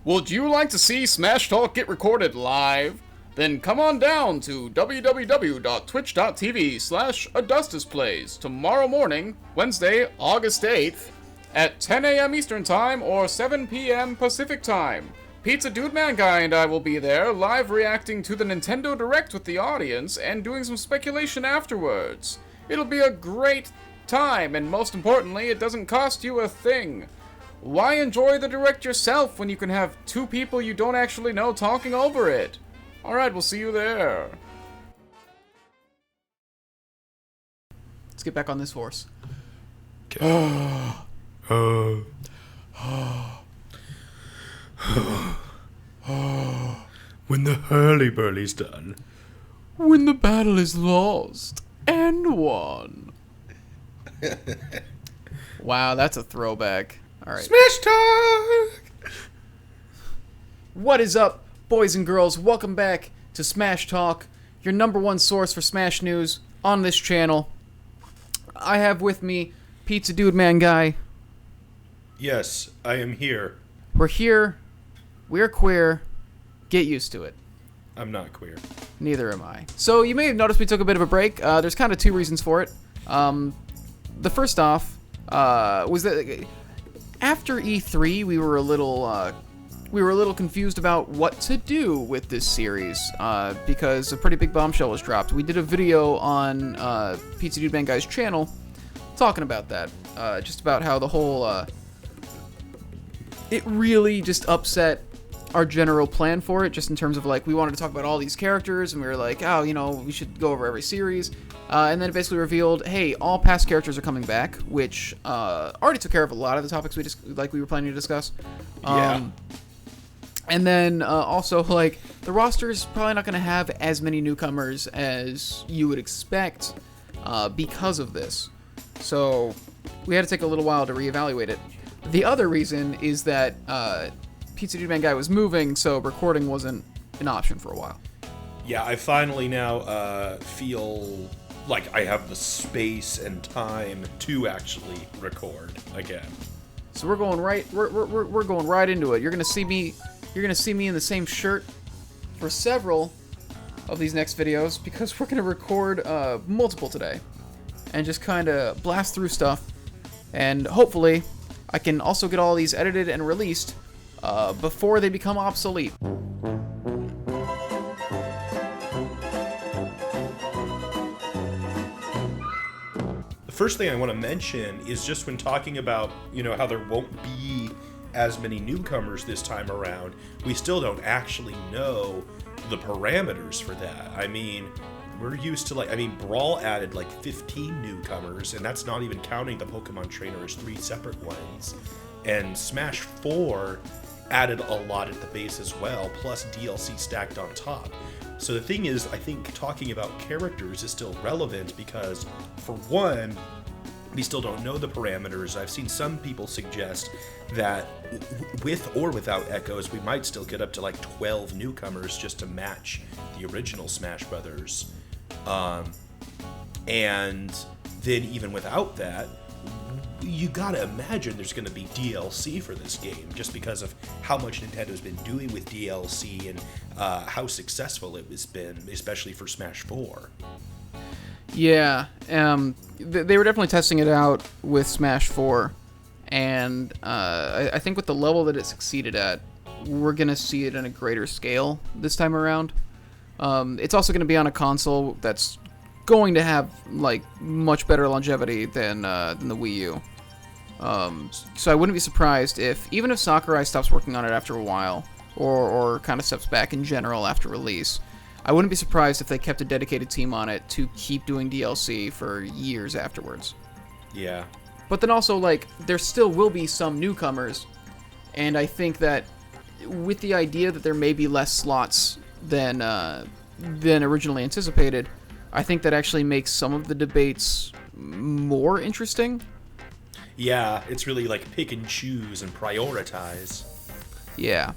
Would you like to see Smashtalk get recorded live? Then come on down to www.twitch.tv/AdustusPlays tomorrow morning, Wednesday, August 8th, at 10 a.m. Eastern Time or 7 p.m. Pacific Time. Pizza Dude Man Guy and I will be there, live reacting to the Nintendo Direct with the audience and doing some speculation afterwards. It'll be a great time, and most importantly, it doesn't cost you a thing. Why enjoy the Direct yourself when you can have two people you don't actually know talking over it? Alright, we'll see you there. Let's get back on this horse. When the hurly-burly's done. When the battle is lost and won. Wow, that's a throwback. Alright. Smashtalk! What is up, boys and girls? Welcome back to Smashtalk, your number one source for Smash news on this channel. I have with me Pizza Dude Man Guy. Yes, I am here. We're here. We're queer. Get used to it. I'm not queer. Neither am I. So you may have noticed we took a bit of a break. There's kind of two reasons for it. The first off was that after E3 we were a little confused about what to do with this series because a pretty big bombshell was dropped. We did a video on Pizza Dude Man Guy's channel talking about that, just about how the whole it really just upset our general plan for it, just in terms of like we wanted to talk about all these characters and we were like, oh, you know, we should go over every series, and then it basically revealed, hey, all past characters are coming back, which already took care of a lot of the topics we were planning to discuss. Yeah. And then also, like, the roster is probably not going to have as many newcomers as you would expect because of this. So we had to take a little while to reevaluate it. The other reason is that Pizza Dude Man Guy was moving, so recording wasn't an option for a while. Yeah, I finally now feel like I have the space and time to actually record again. So we're going right. We're going right into it. You're gonna see me. You're gonna see me in the same shirt for several of these next videos because we're gonna record multiple today, and just kind of blast through stuff, and hopefully I can also get all these edited and released before they become obsolete. The first thing I want to mention is just when talking about, you know, how there won't be as many newcomers this time around, we still don't actually know the parameters for that. I mean, we're used to Brawl added like 15 newcomers, and that's not even counting the Pokemon Trainers 3 separate ones. And Smash 4 added a lot at the base as well, plus DLC stacked on top. So the thing is, I think talking about characters is still relevant because, for one, we still don't know the parameters. I've seen some people suggest that with or without Echoes, we might still get up to like 12 newcomers just to match the original Smash Brothers. And then even without that, you gotta imagine there's gonna be DLC for this game just because of how much Nintendo's been doing with DLC and how successful it has been, especially for Smash 4. Yeah, they were definitely testing it out with Smash 4, and I think with the level that it succeeded at, we're going to see it on a greater scale this time around. It's also going to be on a console that's going to have like much better longevity than the Wii U. So I wouldn't be surprised if, even if Sakurai stops working on it after a while, or kind of steps back in general after release, I wouldn't be surprised if they kept a dedicated team on it to keep doing DLC for years afterwards. Yeah. But then also, like, there still will be some newcomers, and I think that with the idea that there may be less slots than originally anticipated, I think that actually makes some of the debates more interesting. Yeah, it's really like pick and choose and prioritize. Yeah.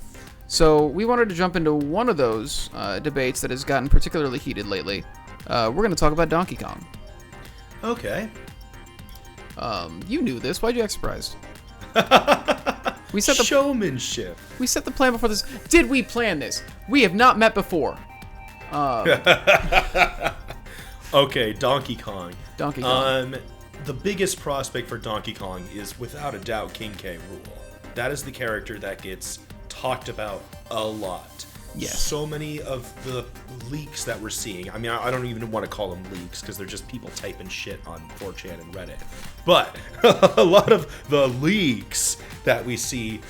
So we wanted to jump into one of those debates that has gotten particularly heated lately. We're going to talk about Donkey Kong. Okay. You knew this. Why'd you act surprised? We set the showmanship. We set the plan before this. Did we plan this? We have not met before. Okay, Donkey Kong. Donkey Kong. The biggest prospect for Donkey Kong is without a doubt King K. Rool. That is the character that gets talked about a lot. Yes. So many of the leaks that we're seeing, I mean, I don't even want to call them leaks because they're just people typing shit on 4chan and Reddit. But a lot of the leaks that we see,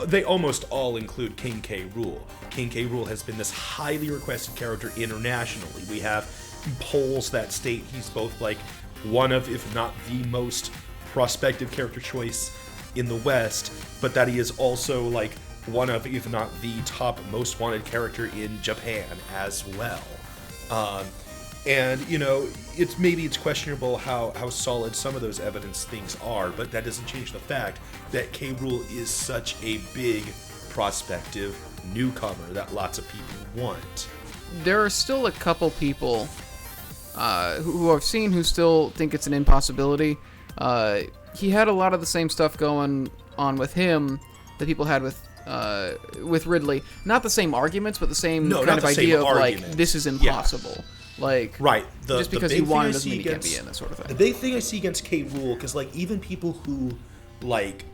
they almost all include King K. Rool. King K. Rool has been this highly requested character internationally. We have polls that state he's both like one of, if not the most prospective character choice in the West, but that he is also like one of, if not the top most wanted character in Japan as well. And, you know, it's questionable how solid some of those evidence things are, but that doesn't change the fact that K. Rool is such a big prospective newcomer that lots of people want. There are still a couple people who I've seen who still think it's an impossibility. He had a lot of the same stuff going on with him that people had with Ridley. Not the same arguments, but the same kind of idea of like, this is impossible. Yeah. Like, right. Just because you want it doesn't mean he can't be in, that sort of thing. The big thing I see against K. Rool, because like even people who like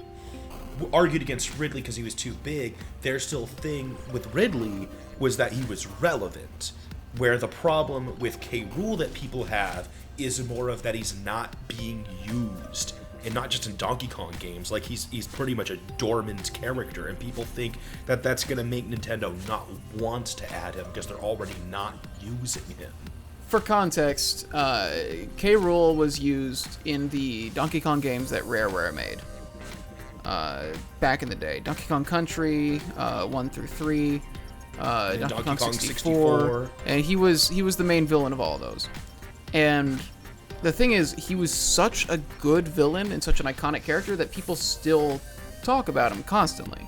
argued against Ridley because he was too big, their still thing with Ridley was that he was relevant. Where the problem with K. Rool that people have is more of that he's not being used. And not just in Donkey Kong games, like he's pretty much a dormant character, and people think that that's going to make Nintendo not want to add him because they're already not using him. For context, K. Rool was used in the Donkey Kong games that Rare made back in the day. Donkey Kong Country 1 through 3, Donkey Kong 64, and he was the main villain of all of those. And the thing is, he was such a good villain and such an iconic character that people still talk about him constantly.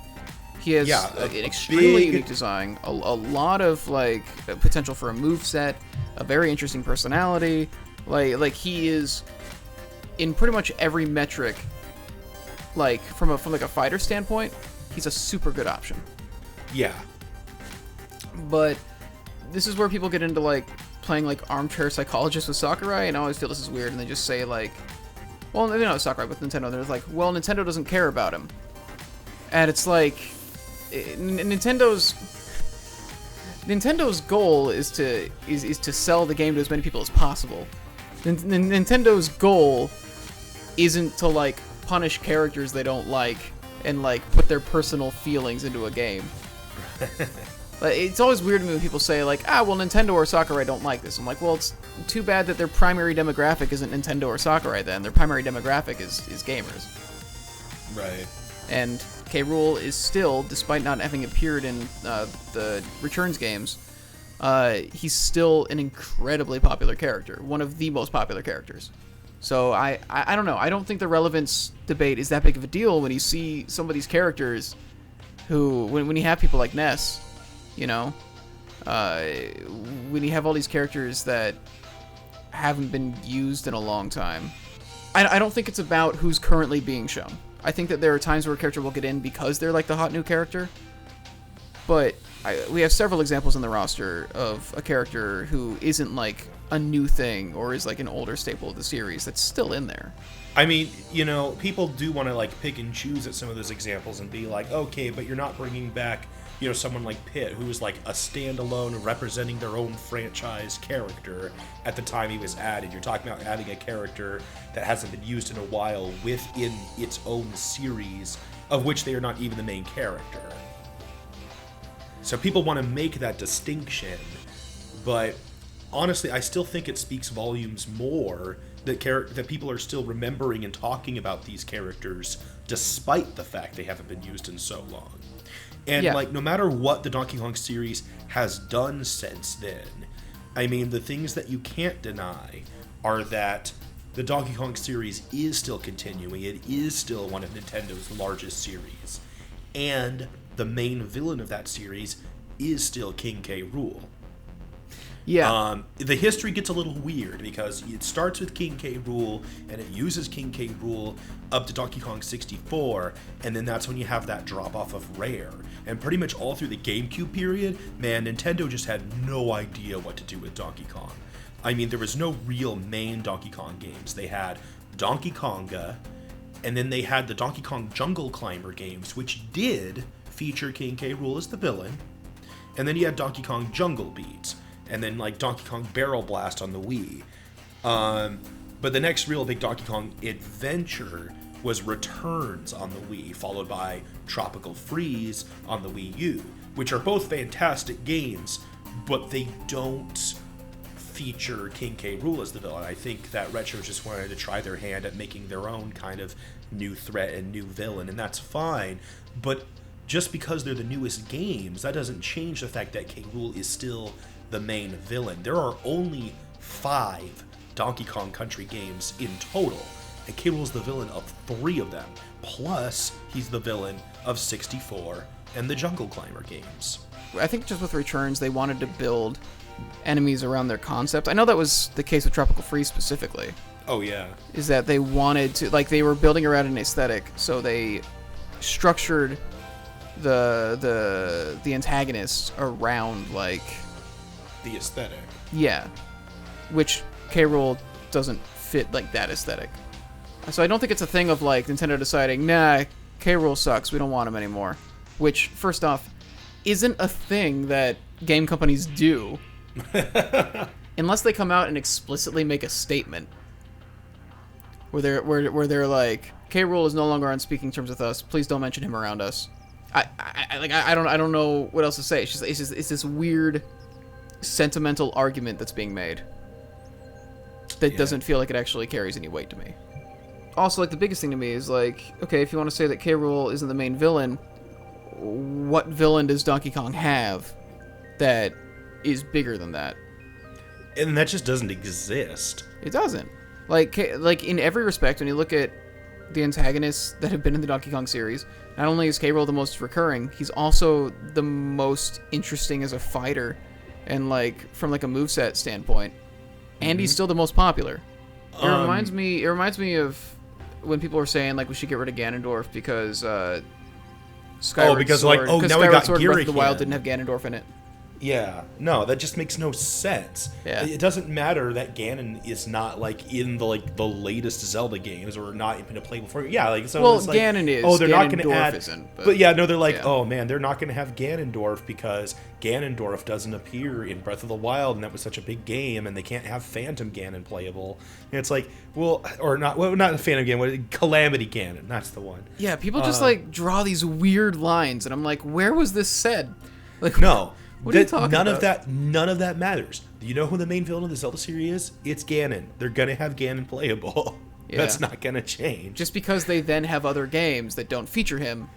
He has an extremely unique design, a lot of like potential for a moveset, a very interesting personality. Like he is in pretty much every metric. Like from a fighter standpoint, he's a super good option. Yeah. But this is where people get into like playing like armchair psychologist with Sakurai, and I always feel this is weird, and they just say like, well, maybe not with Sakurai, with Nintendo, they're like, well, Nintendo doesn't care about him. And it's like, Nintendo's goal is to sell the game to as many people as possible. Nintendo's goal isn't to like punish characters they don't like and like put their personal feelings into a game. It's always weird to me when people say, like, well, Nintendo or Sakurai don't like this. I'm like, well, it's too bad that their primary demographic isn't Nintendo or Sakurai then. Their primary demographic is gamers. Right. And K. Rool is still, despite not having appeared in the Returns games, he's still an incredibly popular character. One of the most popular characters. So I don't know. I don't think the relevance debate is that big of a deal when you see some of these characters who, when you have people like Ness, you know, when you have all these characters that haven't been used in a long time. I don't think it's about who's currently being shown. I think that there are times where a character will get in because they're like the hot new character. But we have several examples in the roster of a character who isn't like a new thing or is like an older staple of the series that's still in there. I mean, you know, people do want to like pick and choose at some of those examples and be like, okay, but you're not bringing back, you know, someone like Pitt, who was like a standalone representing their own franchise character at the time he was added. You're talking about adding a character that hasn't been used in a while within its own series, of which they are not even the main character. So people want to make that distinction, but honestly, I still think it speaks volumes more that people are still remembering and talking about these characters despite the fact they haven't been used in so long. And like, no matter what the Donkey Kong series has done since then, I mean, the things that you can't deny are that the Donkey Kong series is still continuing. It is still one of Nintendo's largest series. And the main villain of that series is still King K. Rool. Yeah. The history gets a little weird because it starts with King K. Rool, and it uses King K. Rool up to Donkey Kong 64, and then that's when you have that drop off of Rare. And pretty much all through the GameCube period, man, Nintendo just had no idea what to do with Donkey Kong. I mean, there was no real main Donkey Kong games. They had Donkey Konga, and then they had the Donkey Kong Jungle Climber games, which did feature King K. Rool as the villain. And then you had Donkey Kong Jungle Beats, and then like Donkey Kong Barrel Blast on the Wii. But the next real big Donkey Kong adventure was Returns on the Wii, followed by Tropical Freeze on the Wii U, which are both fantastic games, but they don't feature King K. Rool as the villain. I think that Retro just wanted to try their hand at making their own kind of new threat and new villain, and that's fine. But just because they're the newest games, that doesn't change the fact that K. Rool is still the main villain. There are only 5 Donkey Kong Country games in total, and K. Rool's the villain of 3 of them. Plus, he's the villain of 64 and the Jungle Climber games. I think just with Returns, they wanted to build enemies around their concept. I know that was the case with Tropical Freeze specifically. Oh, yeah. Is that they wanted to, like, they were building around an aesthetic, so they structured the antagonists around, like, The aesthetic. yeah, which K. Rool doesn't fit like that aesthetic. So I don't think it's a thing of like Nintendo deciding, nah, K. Rool sucks, we don't want him anymore. Which, first off, isn't a thing that game companies do unless they come out and explicitly make a statement where they're like, K. Rool is no longer on speaking terms with us. Please don't mention him around us. I don't know what else to say. It's this weird sentimental argument that's being made that doesn't feel like it actually carries any weight to me. Also, like, the biggest thing to me is like, okay, if you want to say that K. Rool isn't the main villain, what villain does Donkey Kong have that is bigger than that? And that just doesn't exist. It doesn't. Like in every respect, when you look at the antagonists that have been in the Donkey Kong series, not only is K. Rool the most recurring, he's also the most interesting as a fighter, and like from like a moveset standpoint, and he's still the most popular. It reminds me of when people were saying like we should get rid of Ganondorf because Skyward Sword, now we Skyward got Sword Breath of the Gira Wild again. didn't have Ganondorf in it. Yeah, no, that just makes no sense. Yeah. It doesn't matter that Ganon is not like in the latest Zelda games or not even a play before. Yeah, like so. Well, it's like, Ganon is. Oh, they're not going to Ganondorf add. isn't, but yeah, no, they're like, yeah. oh man, they're not going to have Ganondorf because Ganondorf doesn't appear in Breath of the Wild, and that was such a big game, and they can't have Phantom Ganon playable. And it's like, well, or not, well, not Phantom Ganon, Calamity Ganon. That's the one. Yeah, people just like draw these weird lines, and I'm like, where was this said? Like, No. What are you talking about? None of that matters. Do you know who the main villain of the Zelda series is? It's Ganon. They're gonna have Ganon playable. Yeah. That's not gonna change. Just because they then have other games that don't feature him.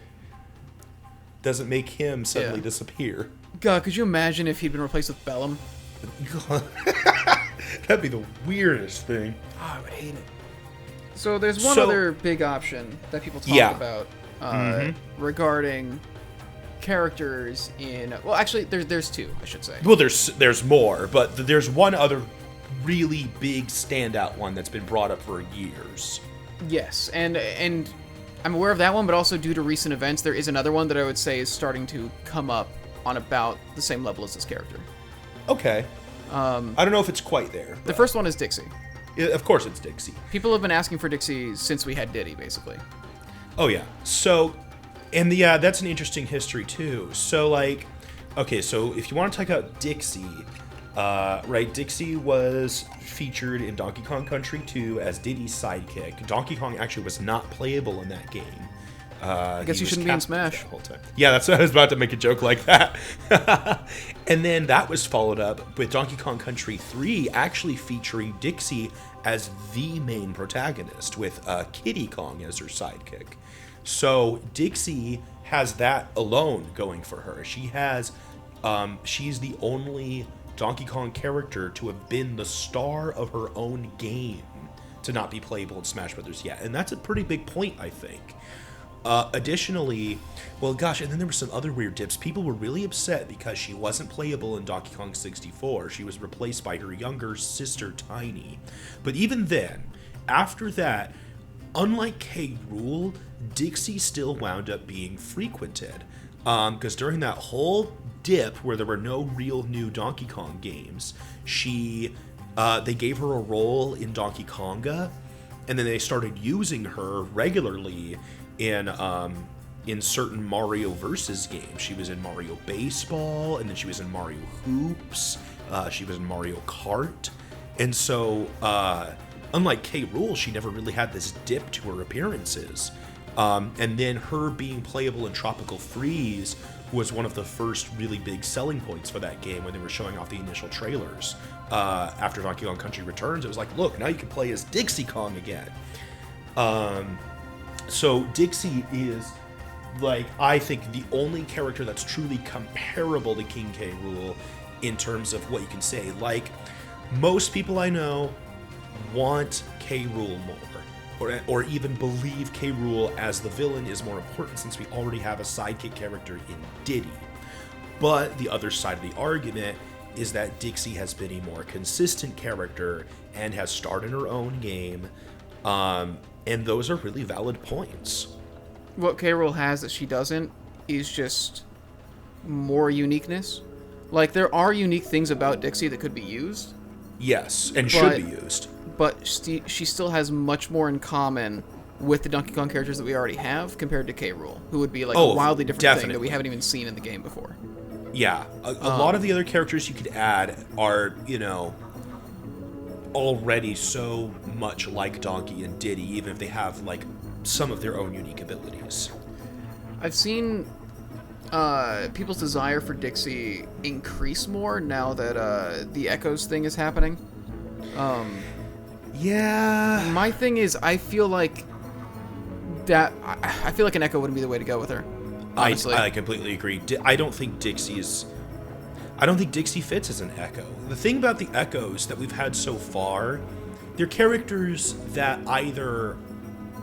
Doesn't make him suddenly disappear. God, could you imagine if he'd been replaced with Bellum? That'd be the weirdest thing. Oh, I would hate it. So there's one So- other big option that people talk Yeah. about regarding characters in... Well, actually, there's 2, I should say. Well, there's more, but there's one other really big standout one that's been brought up for years. Yes, and I'm aware of that one, but also due to recent events, there is another one that I would say is starting to come up on about the same level as this character. Okay. I don't know if it's quite there. The first one is Dixie. Of course it's Dixie. People have been asking for Dixie since we had Diddy, basically. Oh yeah. So, and yeah, that's an interesting history too. So like, okay, so if you want to talk about Dixie, right? Dixie was featured in Donkey Kong Country 2 as Diddy's sidekick. Donkey Kong actually was not playable in that game. I guess you shouldn't be in Smash. The whole time. Yeah, that's what I was about to make a joke like that. And then that was followed up with Donkey Kong Country 3 actually featuring Dixie as the main protagonist with Kiddy Kong as her sidekick. So Dixie has that alone going for her. She has, she's the only Donkey Kong character to have been the star of her own game to not be playable in Smash Brothers yet. And that's a pretty big point, I think. Additionally, well, gosh, and then there were some other weird dips. People were really upset because she wasn't playable in Donkey Kong 64. She was replaced by her younger sister, Tiny. But even then, after that, unlike K. Rool, Dixie still wound up being frequented. Because during that whole dip where there were no real new Donkey Kong games, they gave her a role in Donkey Konga, and then they started using her regularly in certain Mario Versus games. She was in Mario Baseball, and then she was in Mario Hoops. She was in Mario Kart. And so, unlike K. Rool, she never really had this dip to her appearances. And then her being playable in Tropical Freeze was one of the first really big selling points for that game when they were showing off the initial trailers. After Donkey Kong Country Returns, it was like, look, now you can play as Dixie Kong again. So Dixie is, like, I think the only character that's truly comparable to King K. Rool in terms of what you can say. Like, most people I know want K. Rool more, or even believe K. Rool as the villain is more important since we already have a sidekick character in Diddy. But the other side of the argument is that Dixie has been a more consistent character and has starred in her own game, and those are really valid points. What K. Rool has that she doesn't is just more uniqueness. Like, there are unique things about Dixie that could be used. Yes, and should be used. But she still has much more in common with the Donkey Kong characters that we already have compared to K. Rool, who would be like a wildly different thing that we haven't even seen in the game before. Yeah, a lot of the other characters you could add are, already so much like Donkey and Diddy, even if they have, like, some of their own unique abilities. I've seen people's desire for Dixie increase more now that the Echoes thing is happening. Yeah. My thing is, I feel like I feel like an Echo wouldn't be the way to go with her. Honestly. I completely agree. I don't think Dixie fits as an Echo. The thing about the Echoes that we've had so far, they're characters that either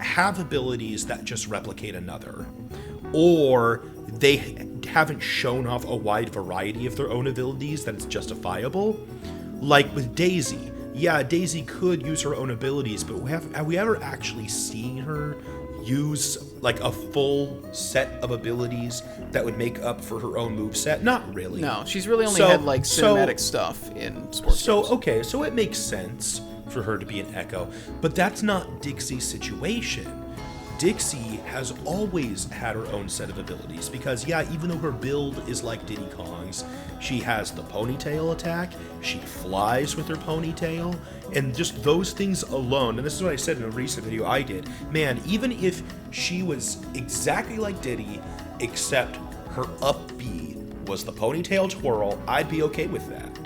have abilities that just replicate another, or they haven't shown off a wide variety of their own abilities that it's justifiable. Like with Daisy. Yeah, Daisy could use her own abilities, but have we ever actually seen her use like a full set of abilities that would make up for her own moveset? Not really. No, she's really only had like cinematic stuff in sports games. Okay, so it makes sense for her to be an Echo, but that's not Dixie's situation. Dixie has always had her own set of abilities because, yeah, even though her build is like Diddy Kong's, she has the ponytail attack, she flies with her ponytail, and just those things alone, and this is what I said in a recent video I did, man, even if she was exactly like Diddy, except her up B was the ponytail twirl, I'd be okay with that.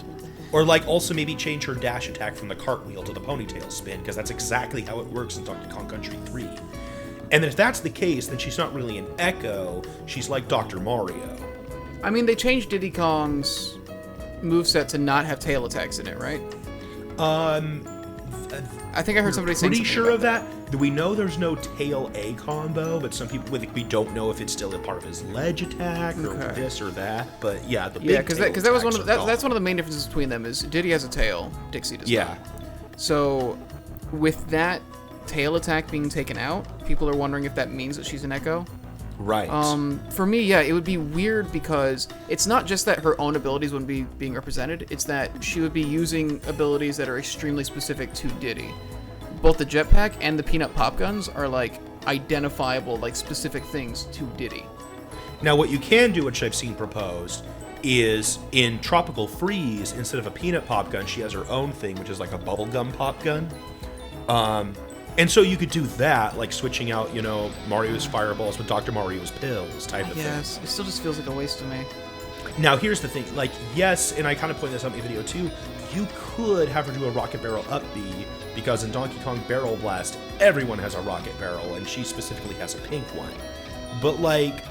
Or like also maybe change her dash attack from the cartwheel to the ponytail spin, because that's exactly how it works in Donkey Kong Country 3. And if that's the case, then she's not really an Echo, she's like Dr. Mario. I mean, they changed Diddy Kong's moveset to not have tail attacks in it, right? I think I heard somebody saying pretty something sure about of that. We know there's no tail A combo, but some people, we don't know if it's still a part of his ledge attack or this or that. But yeah, the big because that was that's one of the main differences between them is Diddy has a tail, Dixie does not. So with that tail attack being taken out, people are wondering if that means that she's an Echo. Right. For me, yeah, it would be weird because it's not just that her own abilities wouldn't be being represented, it's that she would be using abilities that are extremely specific to Diddy. Both the jetpack and the peanut pop guns are like identifiable, like specific things to Diddy. Now what you can do, which I've seen proposed, is in Tropical Freeze, instead of a peanut pop gun, she has her own thing, which is like a bubblegum pop gun. And so you could do that, like switching out, Mario's fireballs with Dr. Mario's pills type of thing. Yes, it still just feels like a waste to me. Now, here's the thing. Like, yes, and I kind of pointed this out in the video too, you could have her do a rocket barrel up B, because in Donkey Kong Barrel Blast, everyone has a rocket barrel, and she specifically has a pink one. But, like,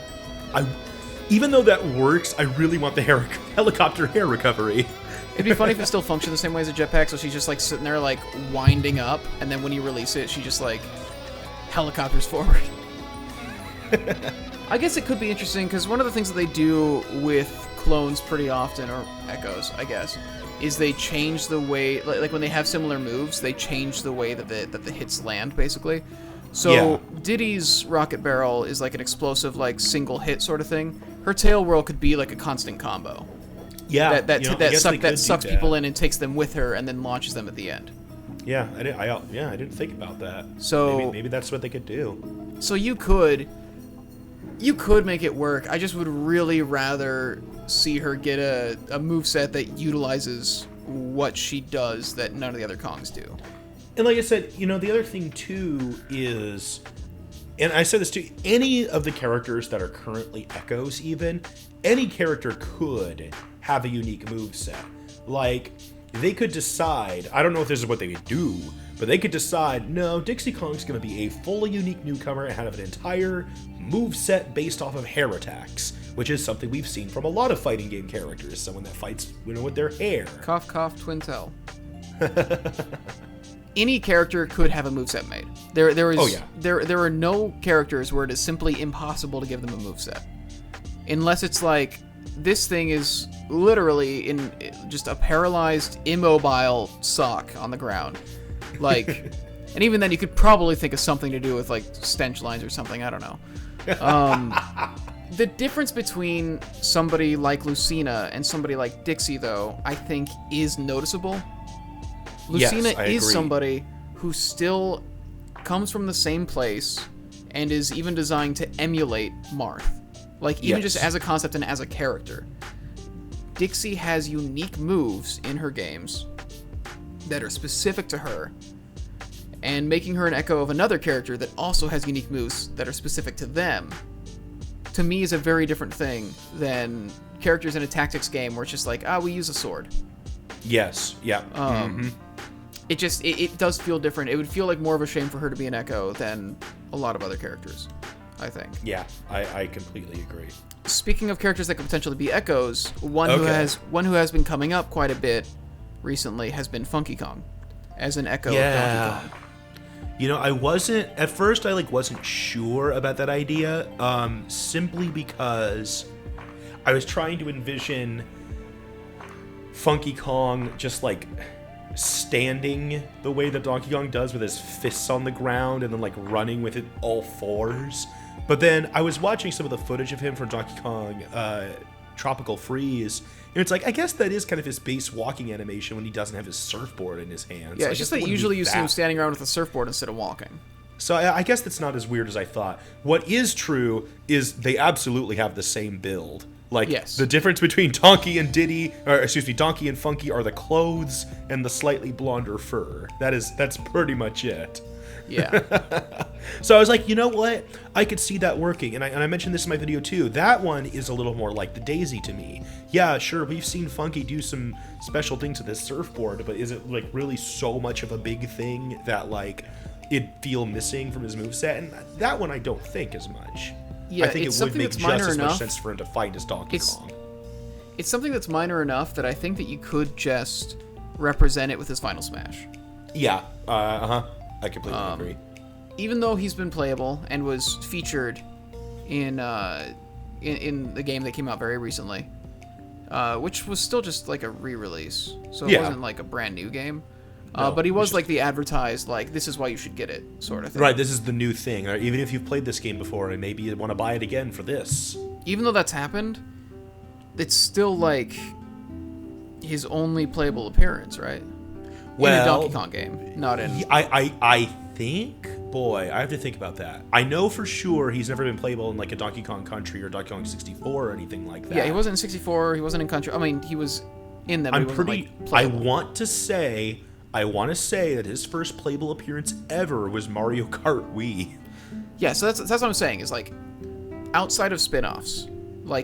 even though that works, I really want the helicopter hair recovery. It'd be funny if it still functioned the same way as a jetpack, so she's just like sitting there like winding up, and then when you release it, she just like helicopters forward. I guess it could be interesting, because one of the things that they do with clones pretty often, or echoes, I guess, is they change the way, like when they have similar moves, they change the way that the hits land, basically. So Diddy's rocket barrel is like an explosive, like single hit sort of thing. Her tail whirl could be like a constant combo. Yeah, that sucks people in and takes them with her, and then launches them at the end. Yeah, I didn't think about that. So maybe that's what they could do. So you could make it work. I just would really rather see her get a moveset that utilizes what she does that none of the other Kongs do. And like I said, the other thing too is, and I said this too, any of the characters that are currently Echoes, even, any character could have a unique moveset. Like, they could decide, I don't know if this is what they would do, but they could decide, no, Dixie Kong's going to be a fully unique newcomer and have an entire moveset based off of hair attacks, which is something we've seen from a lot of fighting game characters. Someone that fights, with their hair. Cough, cough, twin tail. Any character could have a moveset made. There are no characters where it is simply impossible to give them a moveset. Unless it's like, this thing is literally in just a paralyzed, immobile sock on the ground. Like, and even then you could probably think of something to do with like stench lines or something, I don't know. The difference between somebody like Lucina and somebody like Dixie, though, I think is noticeable. Lucina is somebody who still comes from the same place and is even designed to emulate Marth. Like, even just as a concept and as a character. Dixie has unique moves in her games that are specific to her, and making her an echo of another character that also has unique moves that are specific to them, to me, is a very different thing than characters in a tactics game where it's just like, we use a sword. Yes, yeah. It does feel different. It would feel like more of a shame for her to be an echo than a lot of other characters, I think. Yeah, I completely agree. Speaking of characters that could potentially be echoes, one who has been coming up quite a bit recently has been Funky Kong as an echo of Donkey Kong. I wasn't at first. I wasn't sure about that idea, simply because I was trying to envision Funky Kong just standing the way that Donkey Kong does, with his fists on the ground and then running with it all fours. But then I was watching some of the footage of him from Donkey Kong Tropical Freeze, and it's I guess that is kind of his base walking animation when he doesn't have his surfboard in his hands. Yeah, it's just that usually you see him standing around with a surfboard instead of walking. So I guess that's not as weird as I thought. What is true is they absolutely have the same build. The difference between Donkey and Donkey and Funky are the clothes and the slightly blonder fur. That's pretty much it. Yeah. So I was like, you know what? I could see that working. And I mentioned this in my video too. That one is a little more like the Daisy to me. Yeah, sure, we've seen Funky do some special things with his surfboard, but is it really so much of a big thing that it'd feel missing from his moveset? And that one I don't think as much. Yeah, I think it would make just as much sense for him to fight as Donkey Kong. It's something that's minor enough that I think that you could just represent it with his Final Smash. Yeah, I completely agree. Even though he's been playable and was featured in the game that came out very recently, which was still just a re-release, so it wasn't a brand new game. No, but he was the advertised, this is why you should get it sort of thing. Right, this is the new thing. Or even if you've played this game before and maybe you want to buy it again for this. Even though that's happened, it's still his only playable appearance, right? Well, in a Donkey Kong game, not in... I think... Boy, I have to think about that. I know for sure he's never been playable in a Donkey Kong Country or Donkey Kong 64 or anything like that. Yeah, he wasn't in 64, he wasn't in Country. I mean, he was in them, but he wasn't playable. I want to say that his first playable appearance ever was Mario Kart Wii. Yeah, so that's what I'm saying, is outside of spin-offs,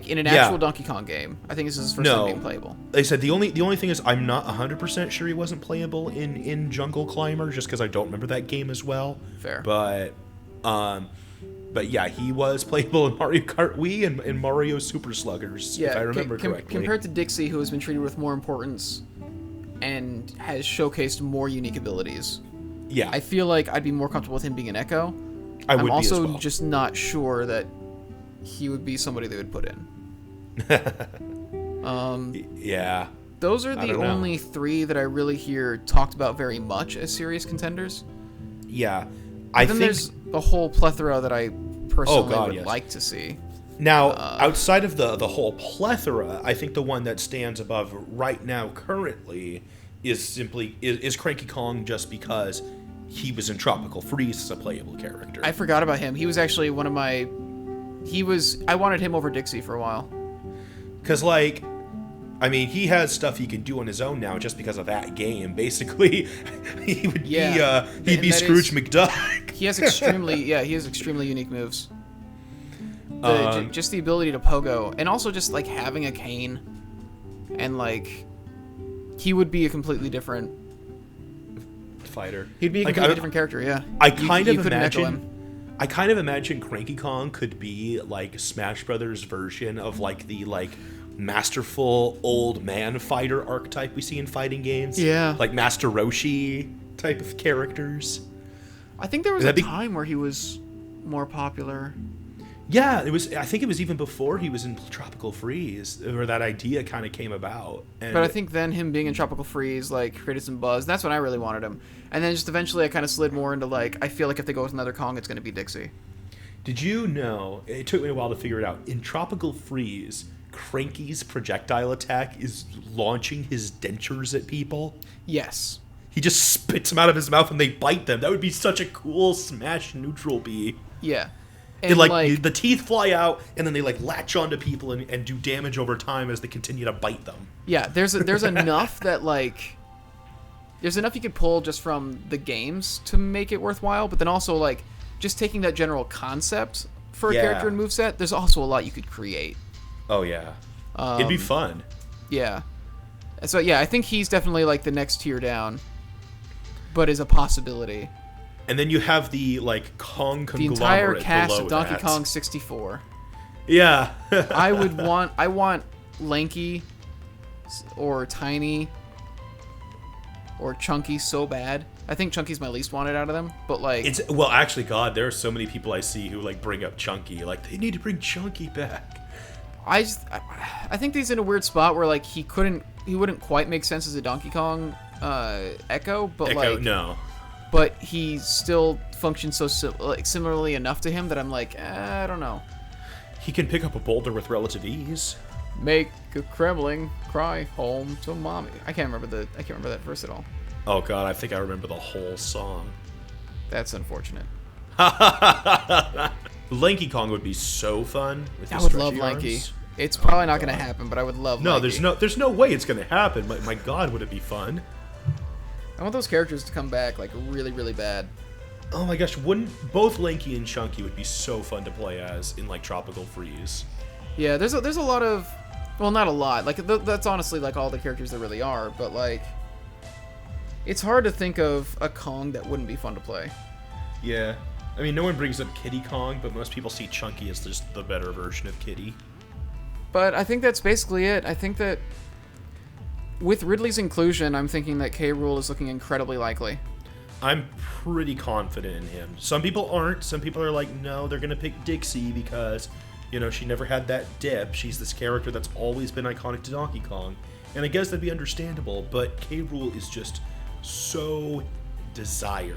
in an actual Donkey Kong game, I think this is his first time being playable. They said the only thing is I'm not 100% sure he wasn't playable in Jungle Climber, just because I don't remember that game as well. Fair. But yeah, he was playable in Mario Kart Wii and Mario Super Sluggers, if I remember correctly. Compared to Dixie, who has been treated with more importance and has showcased more unique abilities. Yeah. I feel like I'd be more comfortable with him being an Echo. I'm also just not sure that he would be somebody they would put in. Yeah. Those are the only 3 that I really hear talked about very much as serious contenders. Yeah. Then there's a whole plethora that I personally would like to see. Now, outside of the whole plethora, I think the one that stands above right now currently is Cranky Kong, just because he was in Tropical Freeze as a playable character. I forgot about him. He was actually one of my... I wanted him over Dixie for a while. Because, like... I mean, he has stuff he can do on his own now just because of that game. Basically, he would he'd be Scrooge McDuck. He has extremely unique moves. Just the ability to pogo, and also just like having a cane, and like he would be a completely different fighter. He'd be a completely different character. Yeah, I kind of imagine Cranky Kong could be like Smash Brothers version of like the masterful old man fighter archetype we see in fighting games. Yeah. Like Master Roshi type of characters. I think there was a time where he was more popular. Yeah, I think it was even before he was in Tropical Freeze where that idea kind of came about. But I think then him being in Tropical Freeze like created some buzz. That's when I really wanted him. And then just eventually I kind of slid more into like, I feel like if they go with another Kong, it's going to be Dixie. Did you know, it took me a while to figure it out, in Tropical Freeze, Cranky's projectile attack is launching his dentures at people? Yes. He just spits them out of his mouth and they bite them. That would be such a cool Smash neutral B. Yeah. And like the teeth fly out and then they like latch onto people and do damage over time as they continue to bite them. Yeah, there's enough that like... There's enough you could pull just from the games to make it worthwhile, but then also like just taking that general concept for a character and moveset, there's also a lot you could create. Oh, yeah. It'd be fun. Yeah. So, yeah, I think he's definitely, like, the next tier down, but is a possibility. And then you have the, like, Kong conglomerate. The entire cast of Donkey that. Kong 64. Yeah. I want Lanky or Tiny or Chunky so bad. I think Chunky's my least wanted out of them, but, like... Well, actually, God, there are so many people I see who, like, bring up Chunky. Like, they need to bring Chunky back. I think he's in a weird spot where like he wouldn't quite make sense as a Donkey Kong Echo, but no. But he still functions so similarly enough to him that I'm like, I don't know. He can pick up a boulder with relative ease. Make a Kremling cry home to mommy. I can't remember that verse at all. Oh God, I think I remember the whole song. That's unfortunate. Lanky Kong would be so fun with his I would love Lanky. arms. It's probably not going to happen, but I would love Lanky. No, there's no way it's going to happen. My God, would it be fun? I want those characters to come back like really, really bad. Oh my gosh, wouldn't both Lanky and Chunky would be so fun to play as in like Tropical Freeze? Yeah, there's a lot of, well, not a lot. Like that's honestly like all the characters there really are, but like it's hard to think of a Kong that wouldn't be fun to play. Yeah. I mean, no one brings up Kiddy Kong, but most people see Chunky as just the better version of Kiddy. But I think that's basically it. I think that with Ridley's inclusion, I'm thinking that K. Rool is looking incredibly likely. I'm pretty confident in him. Some people aren't. Some people are like, no, they're going to pick Dixie because, you know, she never had that dip. She's this character that's always been iconic to Donkey Kong. And I guess that'd be understandable, but K. Rool is just so desired.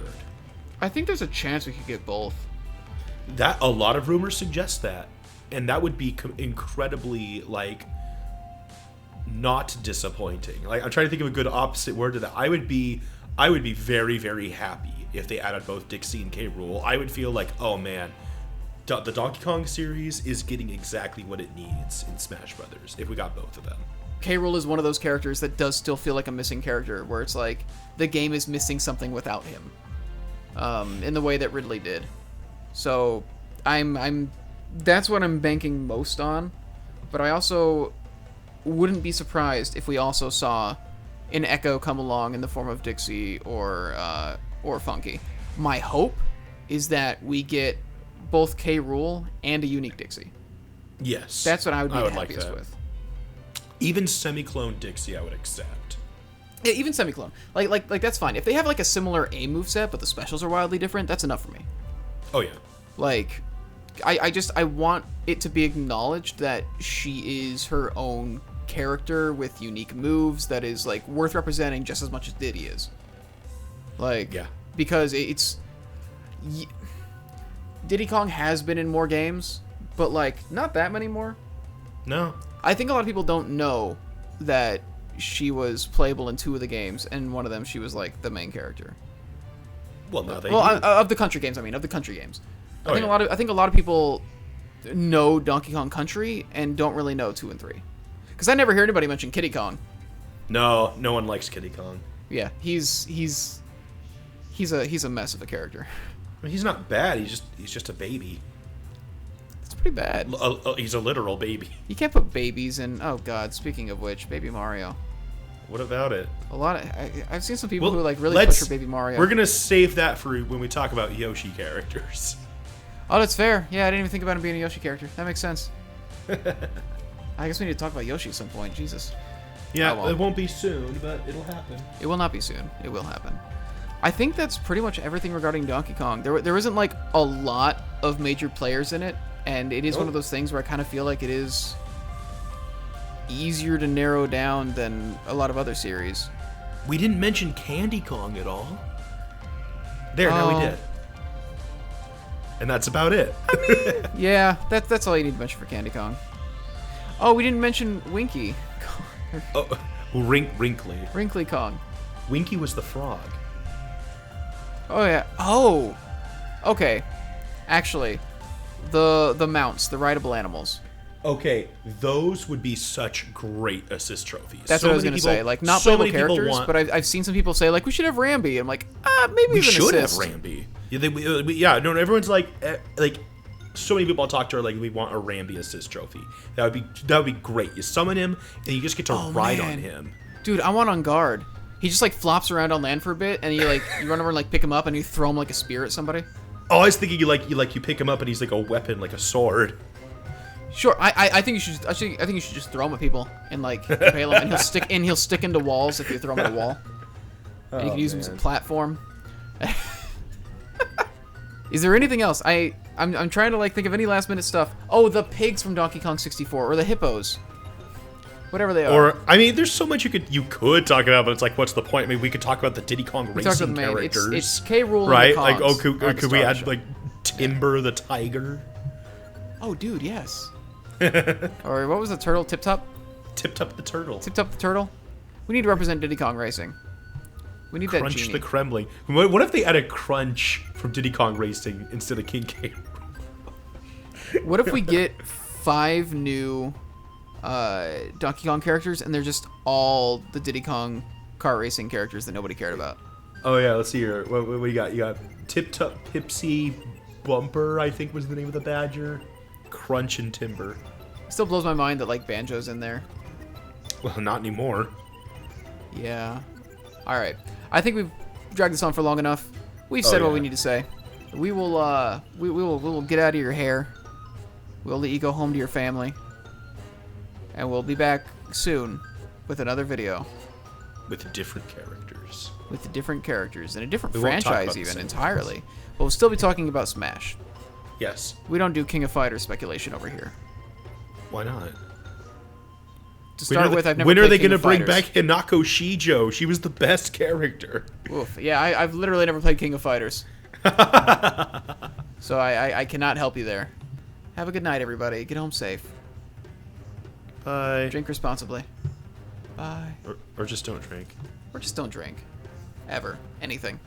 I think there's a chance we could get both. A lot of rumors suggest that. And that would be incredibly, like, not disappointing. Like, I'm trying to think of a good opposite word to that. I would be very, very happy if they added both Dixie and K. Rool. I would feel like, oh man, the Donkey Kong series is getting exactly what it needs in Smash Brothers if we got both of them. K. Rool is one of those characters that does still feel like a missing character, where it's like the game is missing something without him. In the way that Ridley did. So that's what I'm banking most on, but I also wouldn't be surprised if we also saw an Echo come along in the form of Dixie or Funky. My hope is that we get both K. Rool and a unique Dixie. Yes. That's what I would be happiest like with. Even semi-clone Dixie I would accept. Yeah, even semi-clone. Like that's fine. If they have like a similar A moveset, but the specials are wildly different, that's enough for me. Oh yeah. Like, I want it to be acknowledged that she is her own character with unique moves that is like worth representing just as much as Diddy is. Like, Yeah. because Diddy Kong has been in more games, but like not that many more. No. I think a lot of people don't know that she was playable in 2 of the games, and one of them she was like the main character. Well, no, they Well, do. of the country games, of the country games. Oh, yeah. I think a lot of people know Donkey Kong Country and don't really know 2 and 3. Because I never hear anybody mention Kiddy Kong. No one likes Kiddy Kong. Yeah, he's a mess of a character. I mean, he's not bad. He's just a baby. It's pretty bad. He's a literal baby. You can't put babies in. Oh God! Speaking of which, Baby Mario. What about it? A lot of I've seen some people Well, who like really push for Baby Mario. We're gonna save that for when we talk about Yoshi characters. Oh, that's fair. Yeah, I didn't even think about him being a Yoshi character. That makes sense. I guess we need to talk about Yoshi at some point. Jesus. Yeah, Oh, well. it won't be soon, but it'll happen. It will not be soon. It will happen. I think that's pretty much everything regarding Donkey Kong. There isn't like a lot of major players in it, and it is one of those things where I kind of feel like it is easier to narrow down than a lot of other series. We didn't mention Candy Kong at all. Now we did. And that's about it. Yeah, that's all you need to mention for Candy Kong. Oh, we didn't mention Winky. Wrinkly. Wrinkly Kong. Winky was the frog. Oh yeah. Oh. Okay. Actually, the mounts, the rideable animals. Okay, those would be such great assist trophies. That's So what I was many gonna people- say. Like not so playable many people characters, want- but I've seen some people say like we should have Rambi. I'm like, maybe we even should assist. have Rambi. Yeah, no, everyone's like so many people I talk to are like, we want a Rambi assist trophy. That would be great. You summon him and you just get to ride man. on him. Dude, I want on guard. He just like flops around on land for a bit, and you run over and like pick him up, and you throw him like a spear at somebody. Oh, I was thinking you pick him up and he's like a weapon, like a sword. Sure, I think you should. Actually, I think you should just throw him at people and like impale him, and he'll stick into walls if you throw him at a wall. And you can use him as a platform. Is there anything else? I'm trying to like think of any last minute stuff. Oh, the pigs from Donkey Kong 64 or the hippos, whatever they are. Or I mean, there's so much you could talk about, but it's like, what's the point? I mean, we could talk about the Diddy Kong racing characters. It's K. Rool, right? And the Like, Kongs could we add like Timber the tiger? Oh, dude, yes. Or what was the turtle? Tip Top? Tip Top the turtle. Tip Top the turtle? We need to represent Diddy Kong Racing. We need that Crunch genie. the Kremling. What if they added Crunch from Diddy Kong Racing instead of King K? What if we get 5 new Donkey Kong characters, and they're just all the Diddy Kong car racing characters that nobody cared about? Oh yeah, let's see here. What you got? You got Tip Top Pipsy Bumper, I think was the name of the badger. Crunch and Timber. It still blows my mind that like Banjo's in there. Well, not anymore. Yeah. All right. I think we've dragged this on for long enough. We've said what we need to say. We will get out of your hair. We'll let you go home to your family. And we'll be back soon with another video. With different characters. With different characters and a different We won't talk franchise about the even same entirely. But we'll still be talking about Smash. Yes. We don't do King of Fighters speculation over here. Why not? To start with, I've never when are played they King going to of bring Fighters. back Hinako Shijo? She was the best character. Oof. Yeah, I've literally never played King of Fighters. So I cannot help you there. Have a good night, everybody. Get home safe. Bye. Drink responsibly. Bye. Or just don't drink. Or just don't drink. Ever. Anything.